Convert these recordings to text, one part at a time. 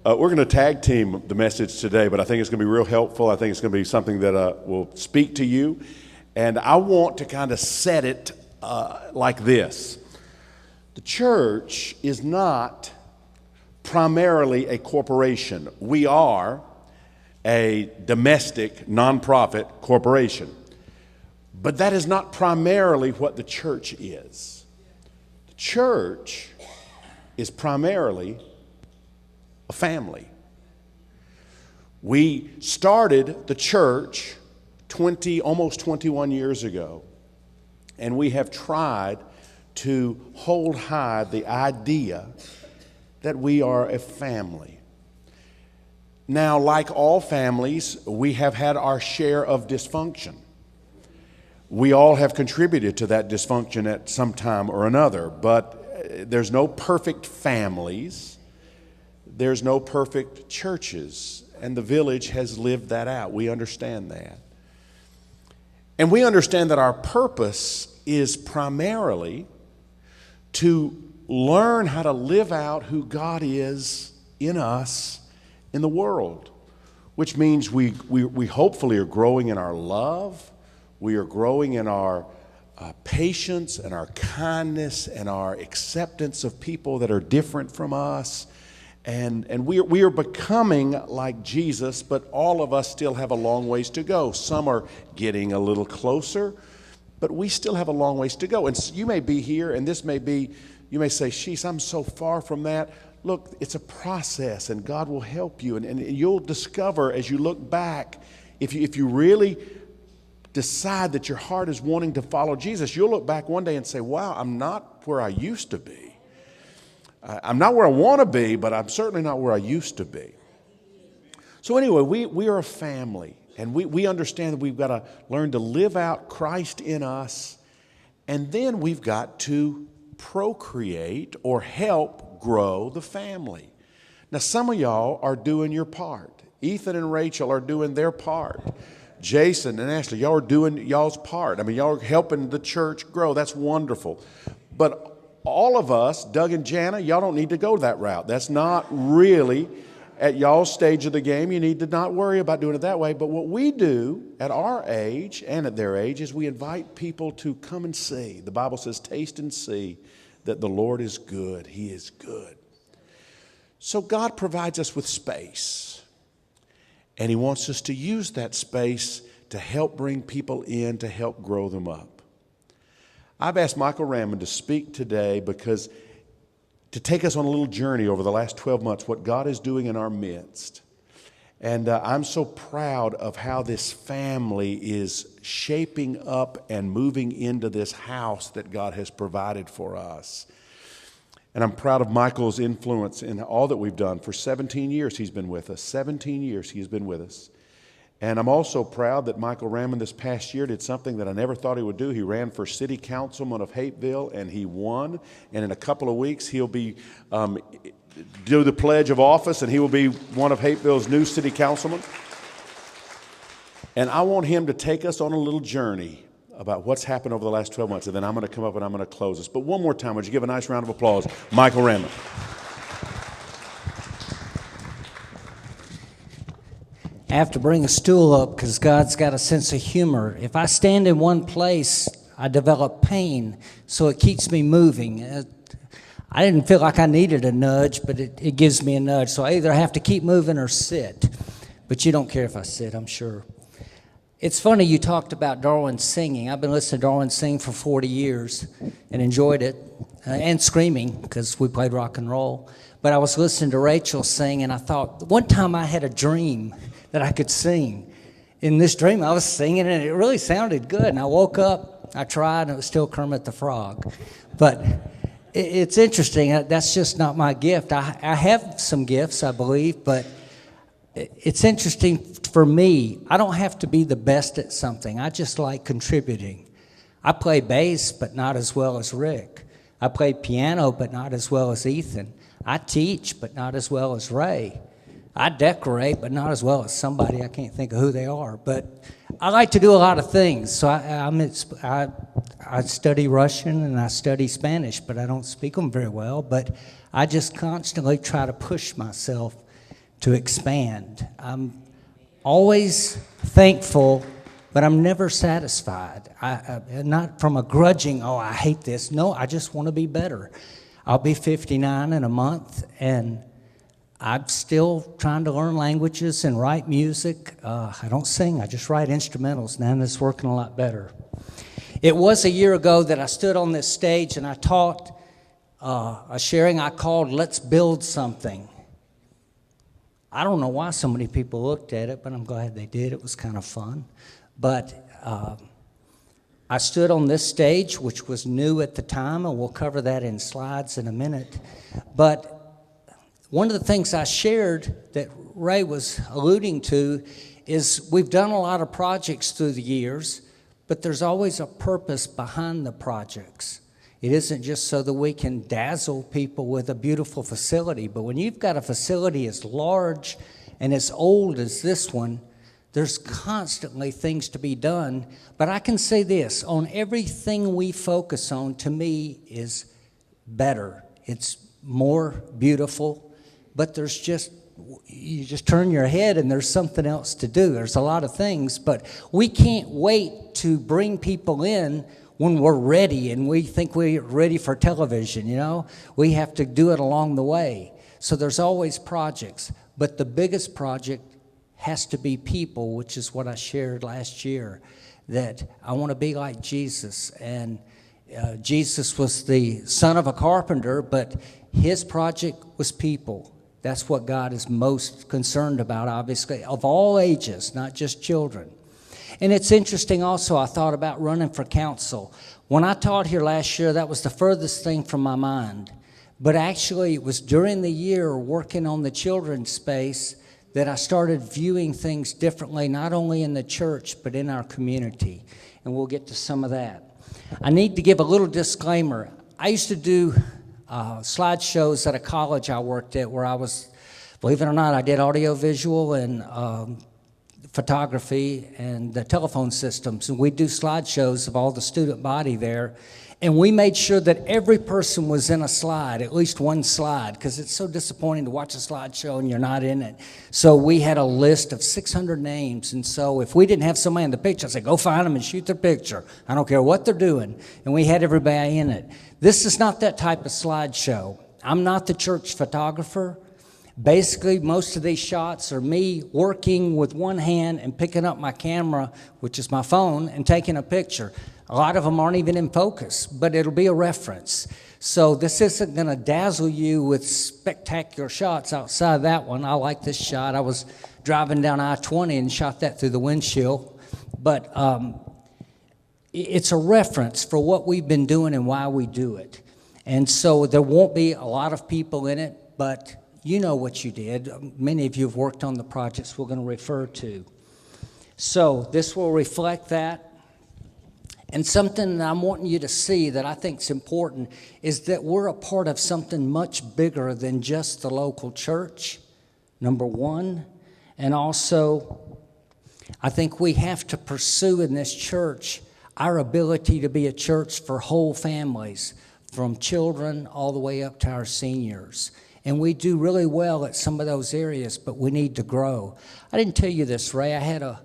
We're going to tag team the message today, but I think it's going to be real helpful. I think it's going to be something that will speak to you. And I want to kind of set it like this. The church is not primarily a corporation. We are a domestic, nonprofit corporation. But that is not primarily what the church is. The church is primarily a family. We started the church almost 21 years ago, and we have tried to hold high the idea that we are a family. Now, like all families, we have had our share of dysfunction. We all have contributed to that dysfunction at some time or another, but there's no perfect families. There's no perfect churches, and the village has lived that out. We understand that. And we understand that our purpose is primarily to learn how to live out who God is in us, in the world, which means we hopefully are growing in our love, we are growing in our patience and our kindness and our acceptance of people that are different from us. And we are becoming like Jesus, but all of us still have a long ways to go. Some are getting a little closer, but we still have a long ways to go. And so you may be here, and this may be, you may say, sheesh, I'm so far from that. Look, it's a process, and God will help you. And you'll discover as you look back, if you really decide that your heart is wanting to follow Jesus, you'll look back one day and say, wow, I'm not where I used to be. I'm not where I want to be, but I'm certainly not where I used to be. So anyway, we are a family, and we understand that we've got to learn to live out Christ in us, and then we've got to procreate or help grow the family. Now, some of y'all are doing your part. Ethan and Rachel are doing their part. Jason and Ashley, y'all are doing y'all's part. I mean, y'all are helping the church grow. That's wonderful. But all of us, Doug and Jana, y'all don't need to go that route. That's not really at y'all's stage of the game. You need to not worry about doing it that way. But what we do at our age and at their age is we invite people to come and see. The Bible says, taste and see that the Lord is good. He is good. So God provides us with space. And He wants us to use that space to help bring people in, to help grow them up. I've asked Michael Randman to speak today to take us on a little journey over the last 12 months, what God is doing in our midst. And I'm so proud of how this family is shaping up and moving into this house that God has provided for us. And I'm proud of Michael's influence in all that we've done. For 17 years he's been with us. 17 years he's been with us. And I'm also proud that Michael Randman this past year did something that I never thought he would do. He ran for city councilman of Hapeville, and he won. And in a couple of weeks, he'll be do the pledge of office, and he will be one of Hapeville's new city councilmen. And I want him to take us on a little journey about what's happened over the last 12 months. And then I'm going to come up and I'm going to close this. But one more time, would you give a nice round of applause, Michael Randman. I have to bring a stool up because God's got a sense of humor. If I stand in one place, I develop pain, so it keeps me moving. I didn't feel like I needed a nudge, but it gives me a nudge. So I either have to keep moving or sit. But you don't care if I sit, I'm sure. It's funny you talked about Darwin singing. I've been listening to Darwin sing for 40 years and enjoyed it, and screaming because we played rock and roll. But I was listening to Rachel sing, and I thought, one time I had a dream that I could sing. In this dream, I was singing, and it really sounded good. And I woke up, I tried, and it was still Kermit the Frog. But it's interesting. That's just not my gift. I have some gifts, I believe, but it's interesting for me. I don't have to be the best at something. I just like contributing. I play bass, but not as well as Rick. I play piano, but not as well as Ethan. I teach, but not as well as Ray. I decorate, but not as well as somebody. I can't think of who they are. But I like to do a lot of things. So I study Russian and I study Spanish, but I don't speak them very well. But I just constantly try to push myself to expand. I'm always thankful, but I'm never satisfied. Not from a grudging, oh, I hate this. No, I just want to be better. I'll be 59 in a month, and I'm still trying to learn languages and write music. I don't sing, I just write instrumentals now, and it's working a lot better. It was a year ago that I stood on this stage and I taught a sharing I called Let's Build Something. I don't know why so many people looked at it, but I'm glad they did. It was kind of fun. But I stood on this stage, which was new at the time, and we'll cover that in slides in a minute. But one of the things I shared that Ray was alluding to is we've done a lot of projects through the years, but there's always a purpose behind the projects. It isn't just so that we can dazzle people with a beautiful facility, but when you've got a facility as large and as old as this one, there's constantly things to be done. But I can say this, on everything we focus on, to me, is better. It's more beautiful, but you just turn your head and there's something else to do. There's a lot of things, but we can't wait to bring people in when we're ready and we think we're ready for television, you know? We have to do it along the way. So there's always projects, but the biggest project has to be people, which is what I shared last year, that I want to be like Jesus. And Jesus was the son of a carpenter, but his project was people. That's what God is most concerned about, obviously, of all ages, not just children. And it's interesting also, I thought about running for council. When I taught here last year, that was the furthest thing from my mind. But actually, it was during the year working on the children's space that I started viewing things differently, not only in the church, but in our community. And we'll get to some of that. I need to give a little disclaimer. I used to do slideshows at a college I worked at where I was, believe it or not, I did audiovisual and photography and the telephone systems. And we'd do slideshows of all the student body there. And we made sure that every person was in a slide, at least one slide, because it's so disappointing to watch a slideshow and you're not in it. So we had a list of 600 names. And so if we didn't have somebody in the picture, I'd say, go find them and shoot their picture. I don't care what they're doing. And we had everybody in it. This is not that type of slideshow. I'm not the church photographer. Basically, most of these shots are me working with one hand and picking up my camera, which is my phone, and taking a picture. A lot of them aren't even in focus, but it'll be a reference. So this isn't going to dazzle you with spectacular shots outside that one. I like this shot. I was driving down I-20 and shot that through the windshield. But it's a reference for what we've been doing and why we do it. And so there won't be a lot of people in it, but you know what you did. Many of you have worked on the projects we're going to refer to. So this will reflect that. And something that I'm wanting you to see that I think is important is that we're a part of something much bigger than just the local church, number one. And also, I think we have to pursue in this church our ability to be a church for whole families, from children all the way up to our seniors. And we do really well at some of those areas, but we need to grow. I didn't tell you this, Ray. I had a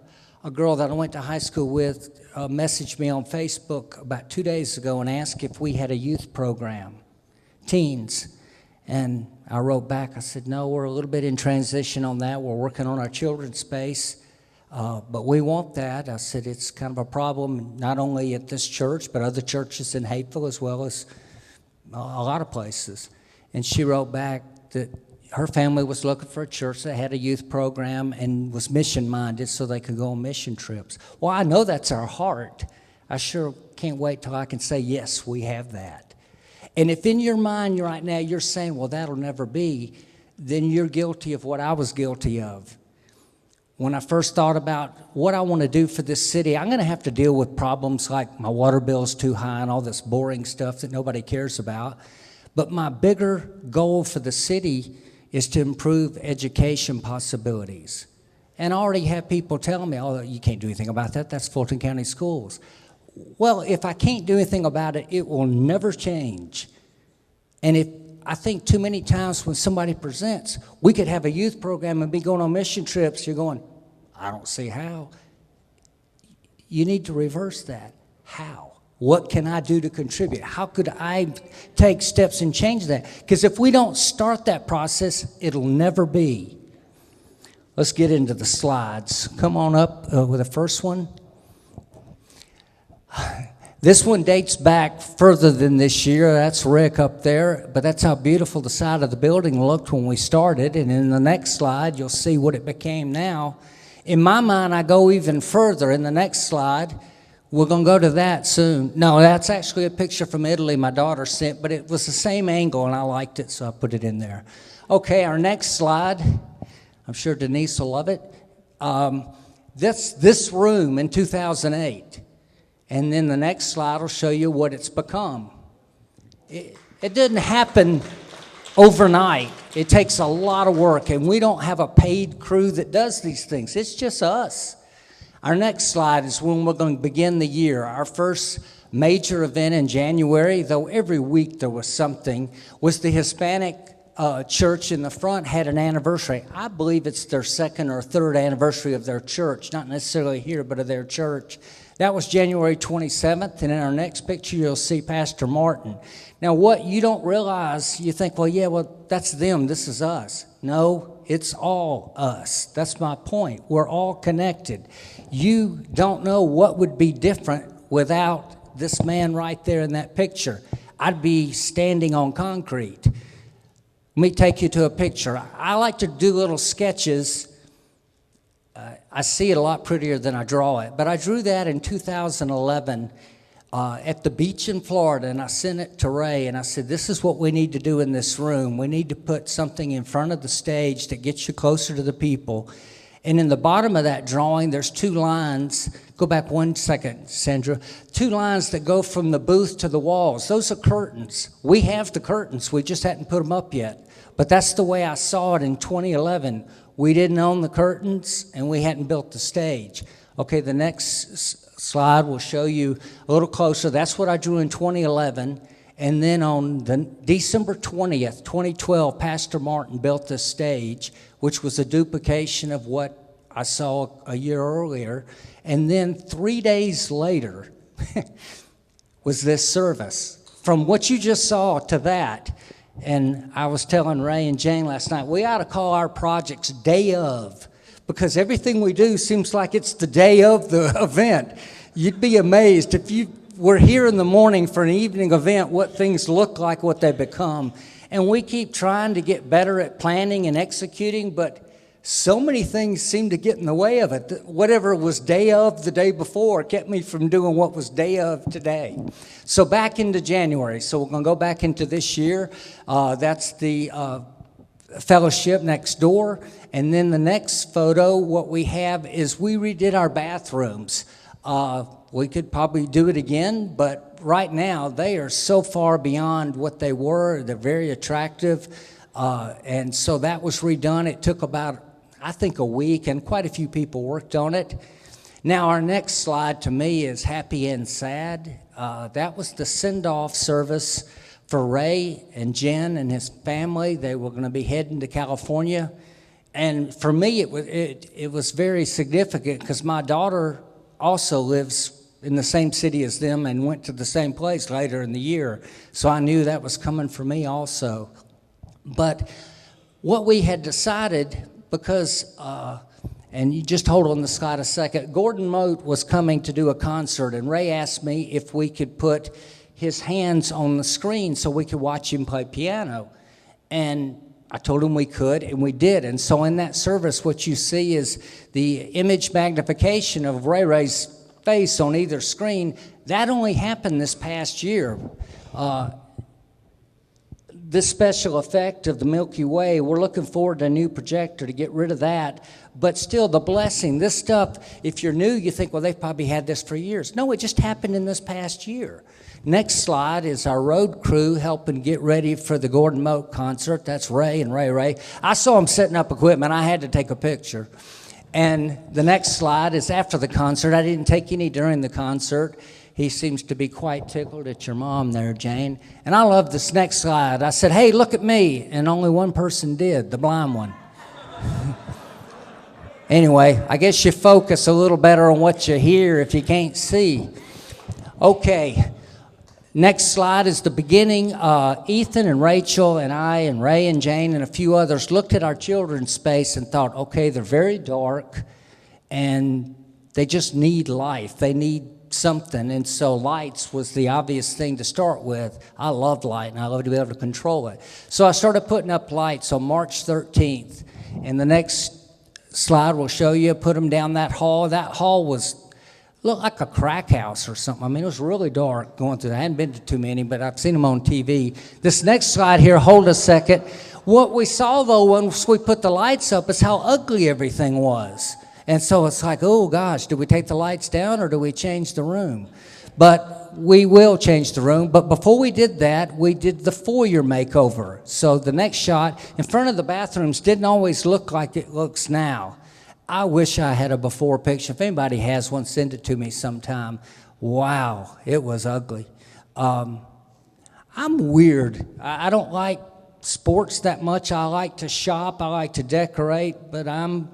girl that I went to high school with messaged me on Facebook about 2 days ago and asked if we had a youth program, teens. And I wrote back, I said, no, we're a little bit in transition on that. We're working on our children's space, but we want that. I said, it's kind of a problem, not only at this church, but other churches in Hapeville as well as a lot of places. And she wrote back that her family was looking for a church that had a youth program and was mission-minded so they could go on mission trips. Well, I know that's our heart. I sure can't wait till I can say, yes, we have that. And if in your mind right now you're saying, well, that'll never be, then you're guilty of what I was guilty of. When I first thought about what I want to do for this city, I'm going to have to deal with problems like my water bill's too high and all this boring stuff that nobody cares about. But my bigger goal for the city is to improve education possibilities. And I already have people telling me, oh, you can't do anything about that. That's Fulton County Schools. Well, if I can't do anything about it, it will never change. And I think too many times when somebody presents, we could have a youth program and be going on mission trips. You're going, I don't see how. You need to reverse that. How? What can I do to contribute? How could I take steps and change that? Because if we don't start that process, it'll never be. Let's get into the slides. Come on up with the first one. This one dates back further than this year. That's Rick up there, but that's how beautiful the side of the building looked when we started. And in the next slide, you'll see what it became now. In my mind, I go even further. In the next slide, we're going to go to that soon. No, that's actually a picture from Italy my daughter sent, but it was the same angle, and I liked it, so I put it in there. Okay, our next slide. I'm sure Denise will love it. This room in 2008. And then the next slide will show you what it's become. It didn't happen overnight. It takes a lot of work, and we don't have a paid crew that does these things. It's just us. Our next slide is when we're going to begin the year. Our first major event in January, though every week there was something, was the Hispanic church in the front had an anniversary. I believe it's their second or third anniversary of their church, not necessarily here, but of their church. That was January 27th, and in our next picture, you'll see Pastor Martin. Now, what you don't realize, you think, well, that's them, this is us. No, it's all us. That's my point. We're all connected. You don't know what would be different without this man right there in that picture. I'd be standing on concrete. Let me take you to a picture. I like to do little sketches. I see it a lot prettier than I draw it. But I drew that in 2011 at the beach in Florida, and I sent it to Ray, and I said, this is what we need to do in this room. We need to put something in front of the stage that gets you closer to the people. And in the bottom of that drawing, there's two lines. Go back 1 second, Sandra. Two lines that go from the booth to the walls. Those are curtains. We have the curtains. We just hadn't put them up yet. But that's the way I saw it in 2011. We didn't own the curtains, and we hadn't built the stage. Okay, the next slide will show you a little closer. That's what I drew in 2011. And then on December 20th, 2012, Pastor Martin built this stage, which was a duplication of what I saw a year earlier. And then 3 days later was this service. From what you just saw to that, and I was telling Ray and Jane last night, we ought to call our projects day of, because everything we do seems like it's the day of the event. You'd be amazed if you were here in the morning for an evening event, what things look like, what they become. And we keep trying to get better at planning and executing, but so many things seem to get in the way of it. Whatever was day of the day before kept me from doing what was day of today. So back into January. So we're going to go back into this year. That's the fellowship next door. And then the next photo, what we have is we redid our bathrooms. We could probably do it again, but right now they are so far beyond what they were. They're very attractive. And so that was redone. It took about, I think, a week, and quite a few people worked on it. Now, our next slide to me is happy and sad. That was the send-off service for Ray and Jen and his family. They were going to be heading to California. And for me, it was very significant because my daughter also lives in the same city as them and went to the same place later in the year. So I knew that was coming for me also. But what we had decided, because, and you just hold on the slide a second, Gordon Mote was coming to do a concert, and Ray asked me if we could put his hands on the screen so we could watch him play piano. And I told him we could, and we did. And so in that service, what you see is the image magnification of Ray Ray's face on either screen. That only happened this past year. This special effect of the Milky Way, we're looking forward to a new projector to get rid of that. But still, the blessing, this stuff, if you're new, you think, well, they've probably had this for years. No, it just happened in this past year. Next slide is our road crew helping get ready for the Gordon Mote concert. That's Ray and Ray. I saw them setting up equipment. I had to take a picture. And the next slide is after the concert. I didn't take any during the concert. He seems to be quite tickled at your mom there, Jane. And I love this next slide. I said, hey, look at me. And only one person did, the blind one. Anyway, I guess you focus a little better on what you hear if you can't see. Okay, next slide is the beginning. Ethan and Rachel and I and Ray and Jane and a few others looked at our children's space and thought, okay, they're very dark and they just need life. They need something, and so lights was the obvious thing to start with. I loved light, and I loved to be able to control it. So I started putting up lights on March 13th, and the next slide will show you, put them down that hall. That hall looked like a crack house or something. I mean, it was really dark going through that. I hadn't been to too many, but I've seen them on TV. This next slide here, hold a second. What we saw, though, once we put the lights up is how ugly everything was. And so it's like, oh, gosh, do we take the lights down or do we change the room? But we will change the room. But before we did that, we did the foyer makeover. So the next shot, in front of the bathrooms, didn't always look like it looks now. I wish I had a before picture. If anybody has one, send it to me sometime. Wow, it was ugly. I'm weird. I don't like sports that much. I like to shop. I like to decorate. But I'm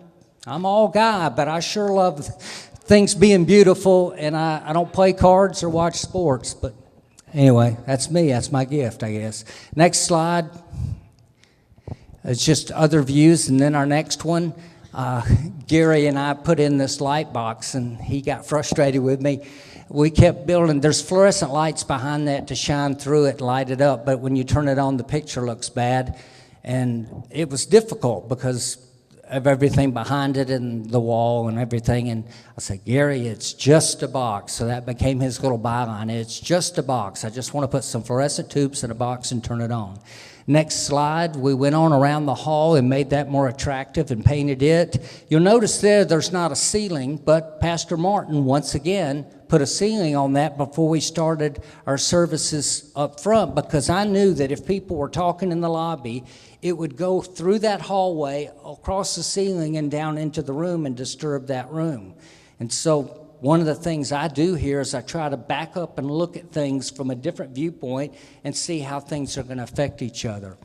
all guy, but I sure love things being beautiful, and I don't play cards or watch sports. But anyway, that's me. That's my gift, I guess. Next slide. It's just other views, and then our next one. Gary and I put in this light box, and he got frustrated with me. We kept building. There's fluorescent lights behind that to shine through it, light it up, but when you turn it on, the picture looks bad. And it was difficult because of everything behind it and the wall and everything. And I said, Gary, it's just a box. So that became his little byline. It's just a box. I just want to put some fluorescent tubes in a box and turn it on. Next slide, we went on around the hall and made that more attractive and painted it. You'll notice there's not a ceiling, but Pastor Martin, once again, put a ceiling on that before we started our services up front, because I knew that if people were talking in the lobby, it would go through that hallway, across the ceiling, and down into the room and disturb that room. And so one of the things I do here is I try to back up and look at things from a different viewpoint and see how things are going to affect each other.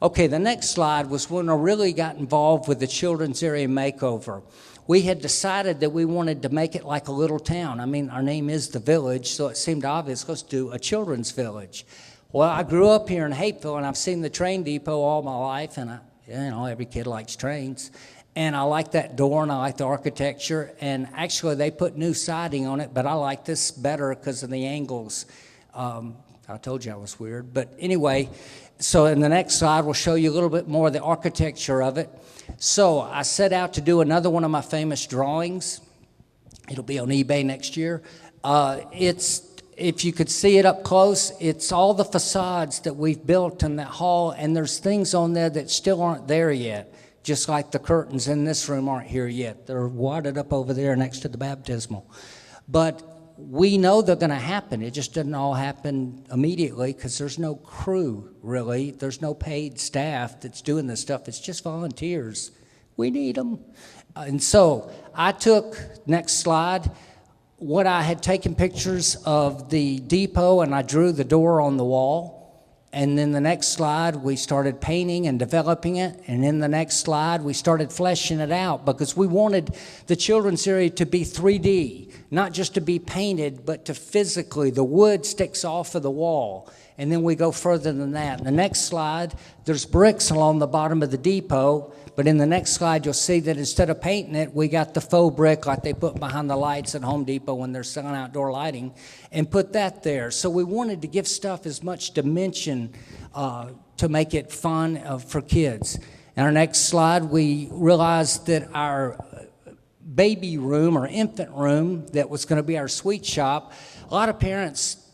Okay, the next slide was when I really got involved with the children's area makeover. We had decided that we wanted to make it like a little town. I mean, our name is The Village, so it seemed obvious, let's do a children's village. Well, I grew up here in Hapeville, and I've seen the train depot all my life, and every kid likes trains. And I like that door, and I like the architecture. And actually, they put new siding on it, but I like this better because of the angles. I told you I was weird. But anyway, so in the next slide, we'll show you a little bit more of the architecture of it. So I set out to do another one of my famous drawings. It'll be on eBay next year. If you could see it up close, it's all the facades that we've built in that hall, and there's things on there that still aren't there yet. Just like the curtains in this room aren't here yet. They're wadded up over there next to the baptismal. But we know they're going to happen. It just doesn't all happen immediately because there's no crew, really. There's no paid staff that's doing this stuff. It's just volunteers. We need them. And so I took, next slide, what I had taken pictures of the depot, and I drew the door on the wall. And then the next slide, we started painting and developing it. And in the next slide, we started fleshing it out because we wanted the children's area to be 3D, not just to be painted, but to physically, the wood sticks off of the wall. And then we go further than that. In the next slide, there's bricks along the bottom of the depot. But in the next slide, you'll see that instead of painting it, we got the faux brick like they put behind the lights at Home Depot when they're selling outdoor lighting, and put that there. So we wanted to give stuff as much dimension to make it fun for kids. In our next slide, we realized that our baby room or infant room that was going to be our sweet shop, a lot of parents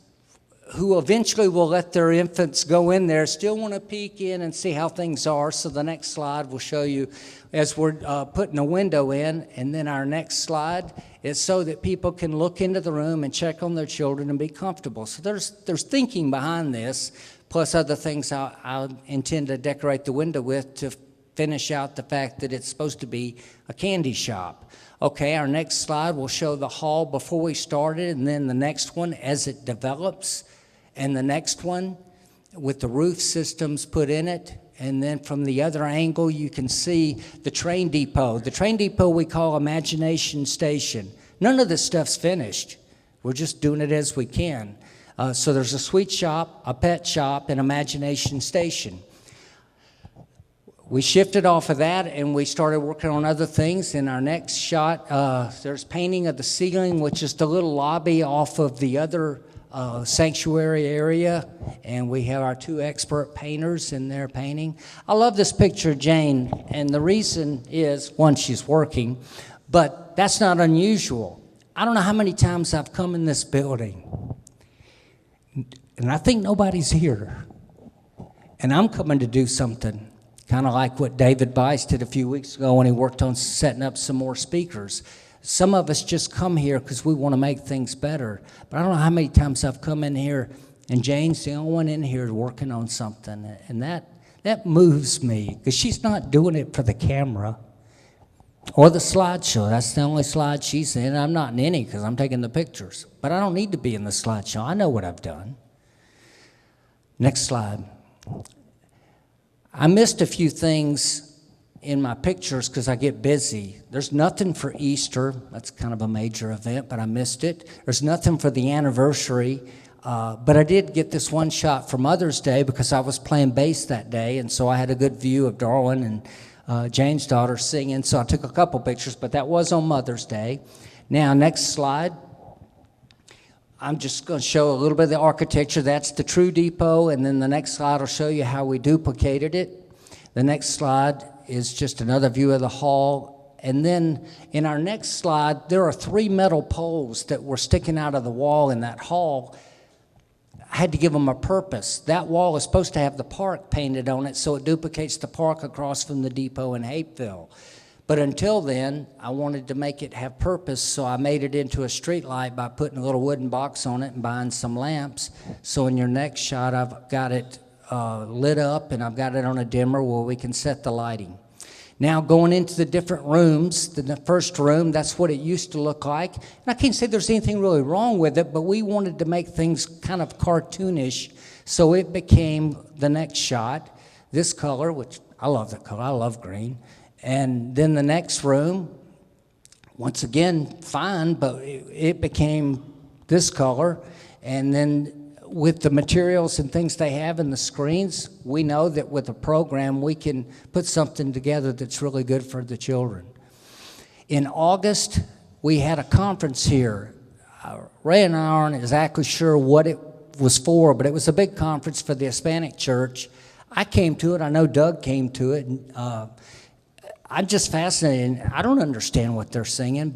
who eventually will let their infants go in there still want to peek in and see how things are. So the next slide will show you as we're putting a window in. And then our next slide is so that people can look into the room and check on their children and be comfortable. So there's thinking behind this, plus other things I intend to decorate the window with to finish out the fact that it's supposed to be a candy shop. Okay, our next slide will show the hall before we started, and then the next one as it develops, and the next one with the roof systems put in it. And then from the other angle, you can see the train depot. The train depot we call Imagination Station. None of this stuff's finished. We're just doing it as we can. So there's a sweet shop, a pet shop, and Imagination Station. We shifted off of that and we started working on other things. In our next shot, there's painting of the ceiling, which is the little lobby off of the other sanctuary area. And we have our 2 expert painters in there painting. I love this picture of Jane, and the reason is, one, she's working, but that's not unusual. I don't know how many times I've come in this building, and I think nobody's here, and I'm coming to do something. Kind of like what David Bice did a few weeks ago when he worked on setting up some more speakers. Some of us just come here because we want to make things better. But I don't know how many times I've come in here, and Jane's the only one in here working on something. And that moves me, because she's not doing it for the camera or the slideshow. That's the only slide she's in. I'm not in any because I'm taking the pictures. But I don't need to be in the slideshow. I know what I've done. Next slide. I missed a few things in my pictures because I get busy. There's nothing for Easter. That's kind of a major event, but I missed it. There's nothing for the anniversary, but I did get this one shot for Mother's Day because I was playing bass that day, and so I had a good view of Darwin and Jane's daughter singing, so I took a couple pictures, but that was on Mother's Day. Now, next slide. I'm just going to show a little bit of the architecture. That's the true depot, and then the next slide will show you how we duplicated it. The next slide is just another view of the hall. And then in our next slide, there are 3 metal poles that were sticking out of the wall in that hall. I had to give them a purpose. That wall is supposed to have the park painted on it, so it duplicates the park across from the depot in Hapeville. But until then, I wanted to make it have purpose, so I made it into a street light by putting a little wooden box on it and buying some lamps. So in your next shot, I've got it lit up, and I've got it on a dimmer where we can set the lighting. Now, going into the different rooms, the first room, that's what it used to look like. And I can't say there's anything really wrong with it, but we wanted to make things kind of cartoonish, so it became the next shot, this color, which I love that color. I love green. And then the next room, once again, fine, but it became this color. And then with the materials and things they have in the screens, we know that with a program, we can put something together that's really good for the children. In August, we had a conference here. Ray and I aren't exactly sure what it was for, but it was a big conference for the Hispanic church. I came to it. I know Doug came to it. I'm just fascinated. I don't understand what they're singing,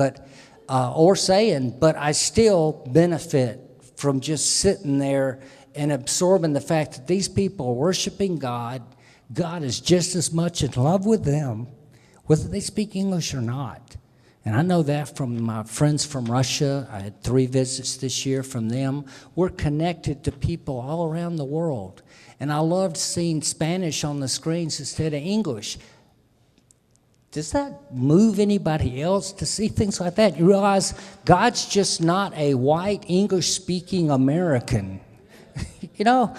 or saying, but I still benefit from just sitting there and absorbing the fact that these people are worshiping God. God is just as much in love with them, whether they speak English or not. And I know that from my friends from Russia. I had 3 visits this year from them. We're connected to people all around the world. And I loved seeing Spanish on the screens instead of English. Does that move anybody else to see things like that? You realize God's just not a white English-speaking American. You know,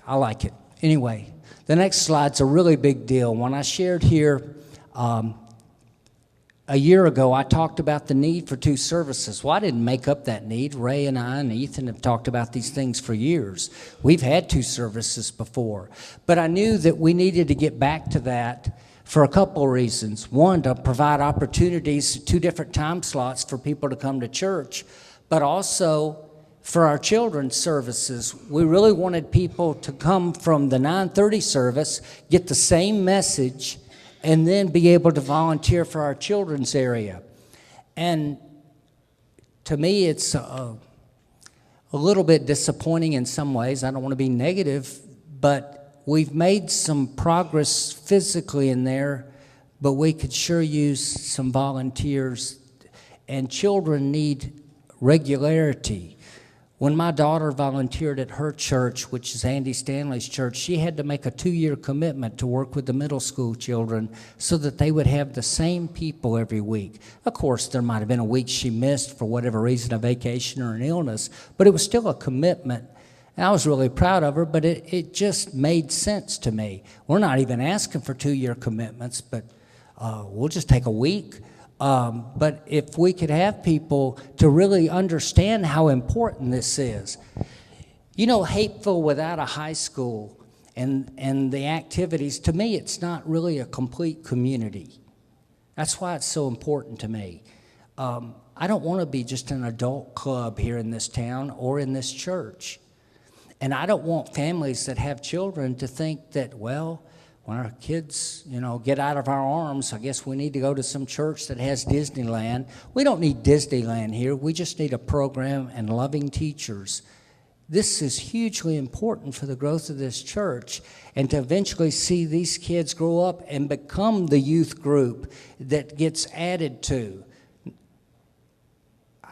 I like it. Anyway, the next slide's a really big deal. When I shared here a year ago, I talked about the need for 2 services. Well, I didn't make up that need. Ray and I and Ethan have talked about these things for years. We've had 2 services before. But I knew that we needed to get back to that for a couple of reasons. One, to provide opportunities, 2 different time slots for people to come to church, but also for our children's services. We really wanted people to come from the 9:30 service, get the same message, and then be able to volunteer for our children's area. And to me, it's a little bit disappointing in some ways. I don't want to be negative, but we've made some progress physically in there, but we could sure use some volunteers. And children need regularity. When my daughter volunteered at her church, which is Andy Stanley's church, she had to make a 2-year commitment to work with the middle school children so that they would have the same people every week. Of course, there might have been a week she missed for whatever reason, a vacation or an illness, but it was still a commitment. And I was really proud of her, but it just made sense to me. We're not even asking for 2-year commitments, but we'll just take a week. But if we could have people to really understand how important this is. You know, Hapeville without a high school and the activities, to me, it's not really a complete community. That's why it's so important to me. I don't want to be just an adult club here in this town or in this church. And I don't want families that have children to think that, well, when our kids, get out of our arms, I guess we need to go to some church that has Disneyland. We don't need Disneyland here. We just need a program and loving teachers. This is hugely important for the growth of this church and to eventually see these kids grow up and become the youth group that gets added to.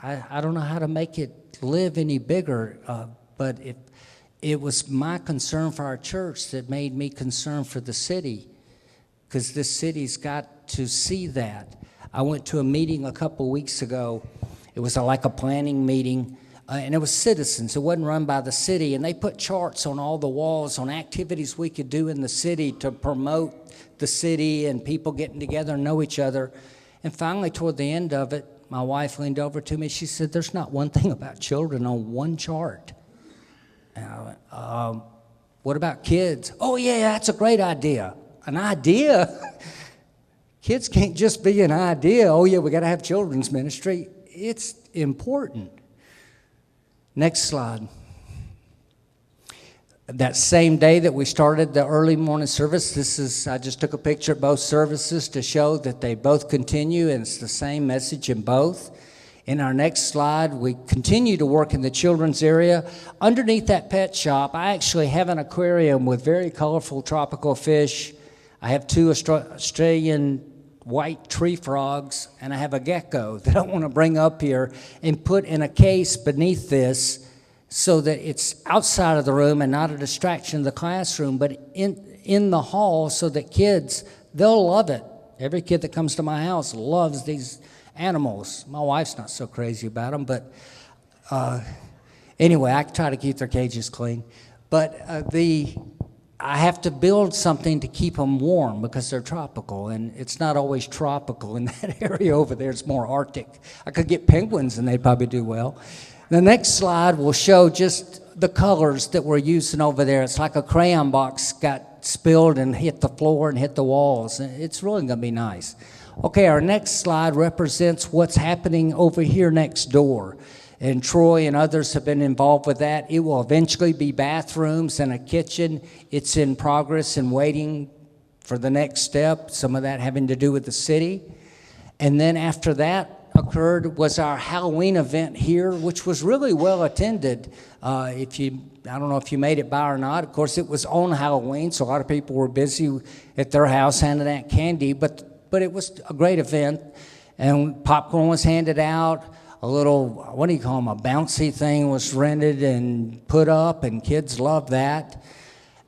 I don't know how to make it live any bigger, but it was my concern for our church that made me concerned for the city, because this city's got to see that. I went to a meeting a couple weeks ago. It was like a planning meeting, and it was citizens. It wasn't run by the city, and they put charts on all the walls on activities we could do in the city to promote the city and people getting together and know each other. And finally, toward the end of it, my wife leaned over to me. She said, "There's not one thing about children on one chart." And I went, what about kids? Oh, yeah, that's a great idea. An idea? Kids can't just be an idea. Oh, yeah, we got to have children's ministry. It's important. Next slide. That same day that we started the early morning service, I just took a picture of both services to show that they both continue, and it's the same message in both. In our next slide, we continue to work in the children's area. Underneath that pet shop, I actually have an aquarium with very colorful tropical fish. I have 2 Australian white tree frogs, and I have a gecko that I want to bring up here and put in a case beneath this so that it's outside of the room and not a distraction in the classroom, but in the hall so that kids, they'll love it. Every kid that comes to my house loves these animals. My wife's not so crazy about them, but anyway, I try to keep their cages clean. But I have to build something to keep them warm because they're tropical, and it's not always tropical in that area over there. It's more Arctic. I could get penguins, and they'd probably do well. The next slide will show just the colors that we're using over there. It's like a crayon box got spilled and hit the floor and hit the walls. It's really going to be nice. Okay, our next slide represents what's happening over here next door. And Troy and others have been involved with that. It will eventually be bathrooms and a kitchen. It's in progress and waiting for the next step, some of that having to do with the city. And then after that occurred was our Halloween event here, which was really well attended. I don't know if you made it by or not. Of course, it was on Halloween, so a lot of people were busy at their house handing out candy, but it was a great event, and popcorn was handed out. A little, what do you call them, a bouncy thing was rented and put up, and kids loved that.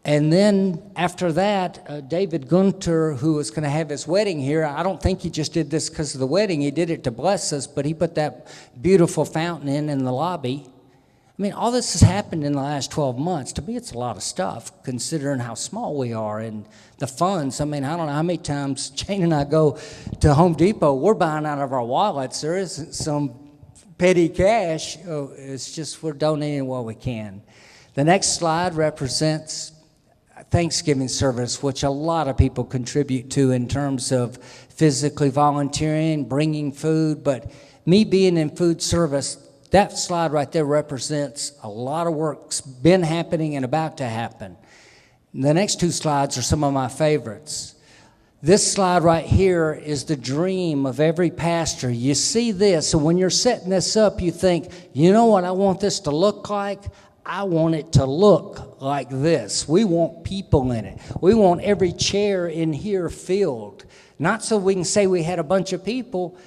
And then after that, David Gunter, who was going to have his wedding here, I don't think he just did this because of the wedding. He did it to bless us, but he put that beautiful fountain in the lobby. I mean, all this has happened in the last 12 months. To me, it's a lot of stuff, considering how small we are and the funds. I mean, I don't know how many times Jane and I go to Home Depot. We're buying out of our wallets. There isn't some petty cash. It's just we're donating what we can. The next slide represents Thanksgiving service, which a lot of people contribute to in terms of physically volunteering, bringing food. But me being in food service, that slide right there represents a lot of work's been happening and about to happen. The next 2 slides are some of my favorites. This slide right here is the dream of every pastor. You see this, and when you're setting this up, you think, you know what I want this to look like? I want it to look like this. We want people in it. We want every chair in here filled. Not so we can say we had a bunch of people.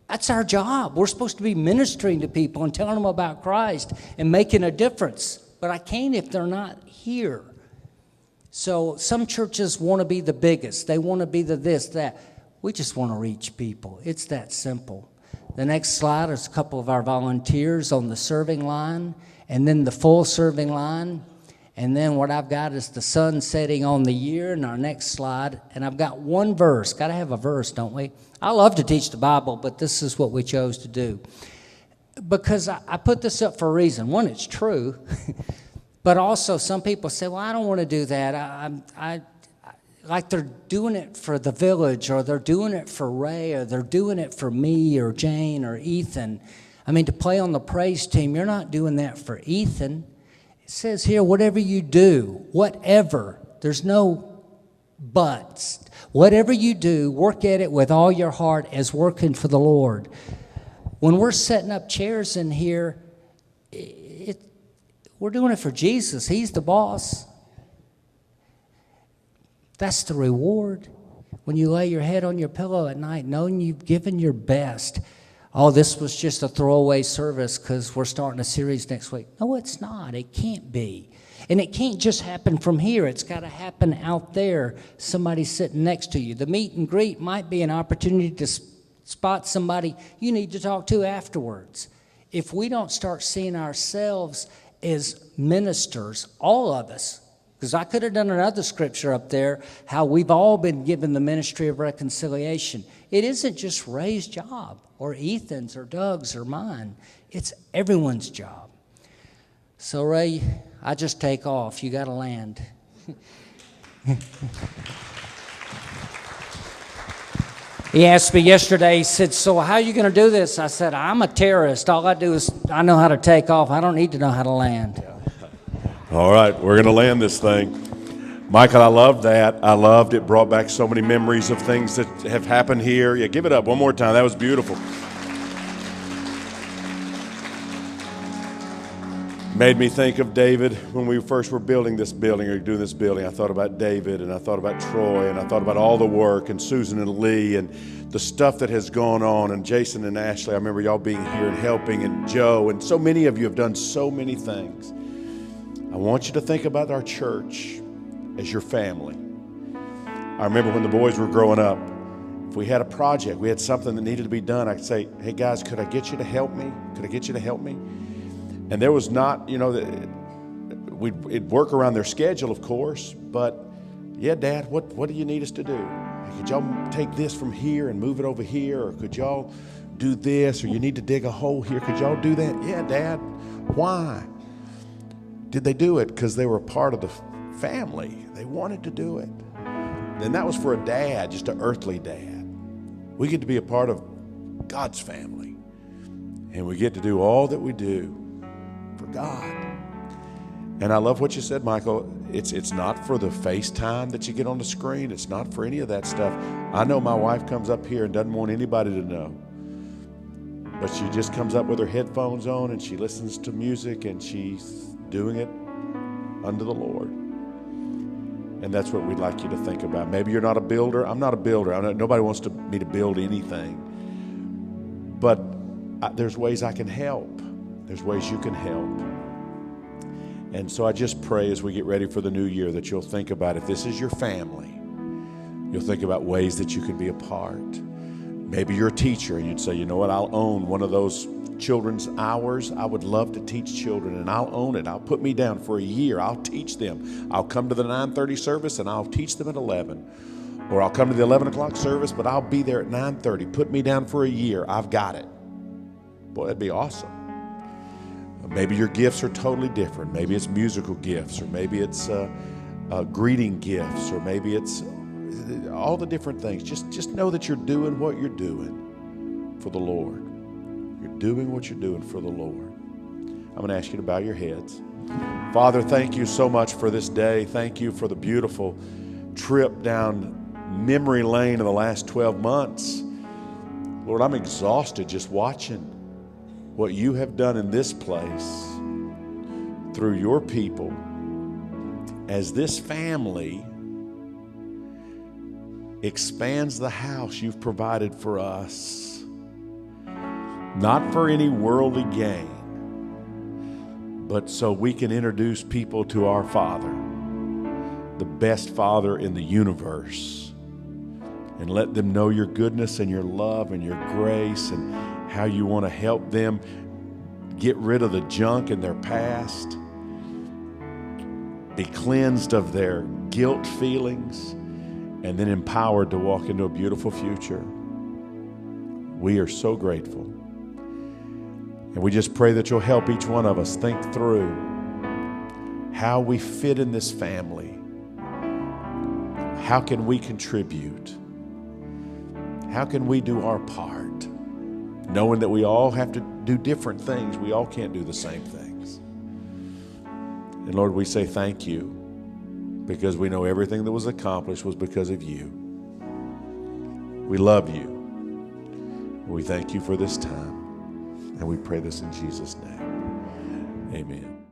That's our job. We're supposed to be ministering to people and telling them about Christ and making a difference. But I can't if they're not here. So some churches want to be the biggest. They want to be the this, that. We just want to reach people. It's that simple. The next slide is a couple of our volunteers on the serving line, and then the full serving line. And then what I've got is the sun setting on the year in our next slide. And I've got one verse. Got to have a verse, don't we? I love to teach the Bible, but this is what we chose to do. Because I put this up for a reason. One, it's true. But also some people say, well, I don't want to do that. I like they're doing it for the village, or they're doing it for Ray, or they're doing it for me or Jane or Ethan. I mean, to play on the praise team, you're not doing that for Ethan. It says here, whatever you do, whatever, there's no buts. Whatever you do, work at it with all your heart as working for the Lord. When we're setting up chairs in here, we're doing it for Jesus. He's the boss. That's the reward. When you lay your head on your pillow at night, knowing you've given your best. Oh, this was just a throwaway service because we're starting a series next week. No, it's not. It can't be. And it can't just happen from here. It's got to happen out there. Somebody sitting next to you. The meet and greet might be an opportunity to spot somebody you need to talk to afterwards. If we don't start seeing ourselves as ministers, all of us, because I could have done another scripture up there, how we've all been given the ministry of reconciliation. It isn't just Ray's job, or Ethan's, or Doug's, or mine. It's everyone's job. So, Ray, I just take off. You got to land. He asked me yesterday, he said, so how are you going to do this? I said, I'm a terrorist. All I do is I know how to take off. I don't need to know how to land. All right, we're going to land this thing. Michael, I loved that. I loved it. Brought back so many memories of things that have happened here. Yeah, give it up one more time. That was beautiful. Made me think of David when we first were building this building or doing this building. I thought about David, and I thought about Troy, and I thought about all the work, and Susan and Lee, and the stuff that has gone on, and Jason and Ashley. I remember y'all being here and helping, and Joe, and so many of you have done so many things. I want you to think about our church as your family. I remember when the boys were growing up, if we had a project, we had something that needed to be done, I'd say, hey guys, could I get you to help me? Could I get you to help me? And there was not, it'd work around their schedule, of course, but yeah, Dad, what do you need us to do? Could y'all take this from here and move it over here? Or could y'all do this? Or you need to dig a hole here. Could y'all do that? Yeah, Dad. Why? Did they do it because they were a part of the family? They wanted to do it. Then that was for a dad, just an earthly dad. We get to be a part of God's family. And we get to do all that we do for God. And I love what you said, Michael. It's not for the FaceTime that you get on the screen. It's not for any of that stuff. I know my wife comes up here and doesn't want anybody to know. But she just comes up with her headphones on and she listens to music and she's doing it unto the Lord. And that's what we'd like you to think about. Maybe you're not a builder. I'm not a builder. Nobody wants me to build anything. But there's ways I can help. There's ways you can help. And so I just pray as we get ready for the new year that you'll think about, if this is your family, you'll think about ways that you can be a part. Maybe you're a teacher and you'd say, you know what, I'll own one of those children's hours. I would love to teach children, and I'll own it. I'll put me down for a year. I'll teach them. I'll come to the 9:30 service and I'll teach them at 11. Or I'll come to the 11 o'clock service, but I'll be there at 9:30. Put me down for a year. I've got it. Boy, that'd be awesome. Maybe your gifts are totally different. Maybe it's musical gifts, or maybe it's greeting gifts, or maybe it's all the different things. Just know that you're doing what you're doing for the Lord. You're doing what you're doing for the Lord. I'm going to ask you to bow your heads. Father, thank you so much for this day. Thank you for the beautiful trip down memory lane in the last 12 months. Lord, I'm exhausted just watching what you have done in this place through your people as this family expands the house you've provided for us. not for any worldly gain, but so we can introduce people to our Father, the best Father in the universe, and let them know your goodness and your love and your grace and how you want to help them get rid of the junk in their past, be cleansed of their guilt feelings, and then empowered to walk into a beautiful future. We are so grateful. And we just pray that you'll help each one of us think through how we fit in this family. How can we contribute? How can we do our part? Knowing that we all have to do different things. We all can't do the same things. And Lord, we say thank you because we know everything that was accomplished was because of you. We love you. We thank you for this time. And we pray this in Jesus' name. Amen.